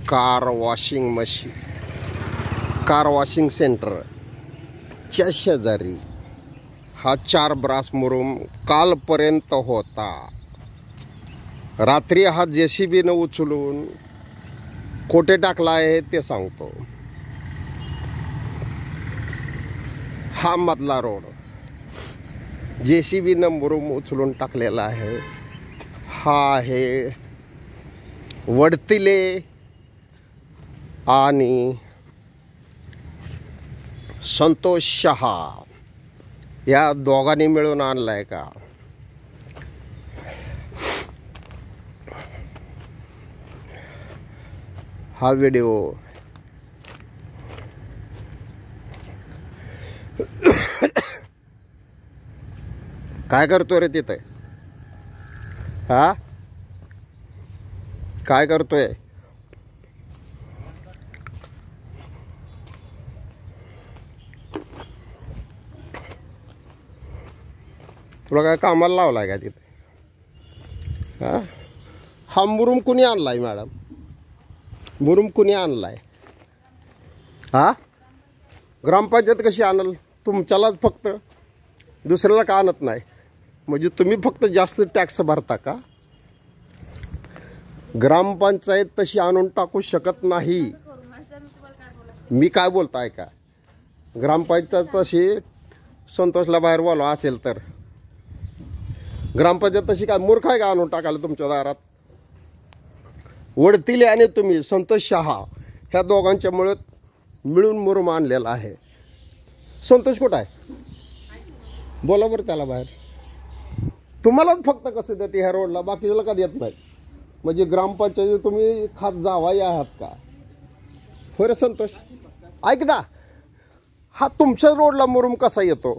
Car washing centre च्या शेजारी हा 4 ब्रास मुरुम कालपर्यंत होता. रात्री हा JCBनं उचलून कोठे टाकला आहे ते सांगतो. हा मधला रोड JCBनं मुरुम उचलून टाकलेला आहे. हा आहे वडतिले आणि संतोष शहा या दोघांनी मिळून आणलाय का? हा व्हिडिओ काय करतोय रे तिथे? हा काय करतोय? तुला काय कामाला लावलाय का तिथे? हा मुरुम कुणी आणलाय मॅडम? मुरुम कुणी आणलाय? हा ग्रामपंचायत कशी आणल? तुमच्यालाच फक्त, दुसऱ्याला का आणत नाही? म्हणजे तुम्ही फक्त जास्त टॅक्स भरता का? ग्रामपंचायत तशी आणून टाकू शकत नाही. मी काय बोलताय का? ग्रामपंचायत तशी संतोषला बाहेर बोलवा असेल तर, ग्रामपंचायत तशी काय मूर्ख आहे का आणून टाकायला तुमच्या दारात? वडतिले आणि तुम्ही संतोष शहा ह्या दोघांच्या मिळून मुरुम आणलेला आहे. संतोष कुठं आहे? बोला बरं त्याला बाहेर. तुम्हालाच फक्त कसं देते ह्या रोडला, बाकीच्याला का देत नाही? म्हणजे ग्रामपंचायत तुम्ही खात जावाई आहात का? होय रे संतोष, ऐक ना, हा तुमच्या रोडला मुरुम कसा येतो?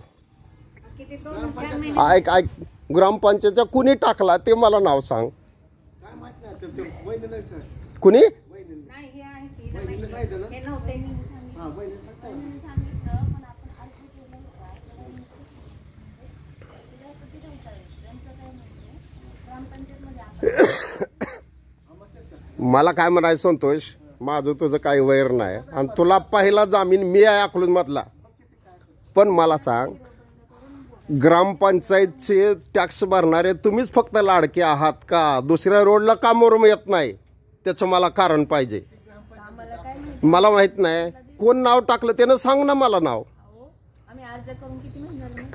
ऐक ग्रामपंचायतच्या कुणी टाकला ते मला नाव सांग. कुणी? मला काय म्हणायचं संतोष, माझं तुझं काही वैर नाही आणि तुला पहिला जामीन मी आहे अकलूज मधला. पण मला सांग, ग्रामपंचायतचे टॅक्स भरणारे तुम्हीच फक्त लाडके आहात का? दुसऱ्या रोडला का मुरुम येत नाही त्याचं मला कारण पाहिजे. मला माहित नाही कोण नाव टाकलं त्यानं सांग ना मला नाव.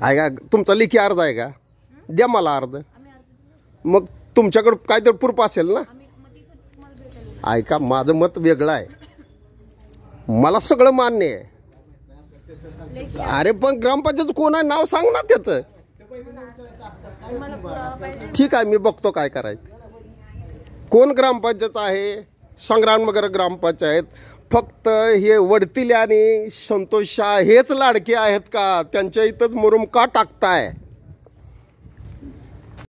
आहे का तुमचा लेखी अर्ज आहे का? द्या मला अर्ज. मग तुमच्याकडे काहीतरी प्रूफ असेल ना? ऐका, माझं मत वेगळं आहे, मला सगळं मान्य आहे. अरे पण ग्रामपंचायत कोण आहे नाव सांग ना त्याचं. ठीक आहे, मी बघतो काय करायचं. कोण ग्रामपंचायत आहे? संग्रामनगर ग्रामपंचायत. फक्त हे वडतिले आणि संतोष शहा हेच लाडके आहेत का? त्यांच्या इथंच मुरुम का टाकताय?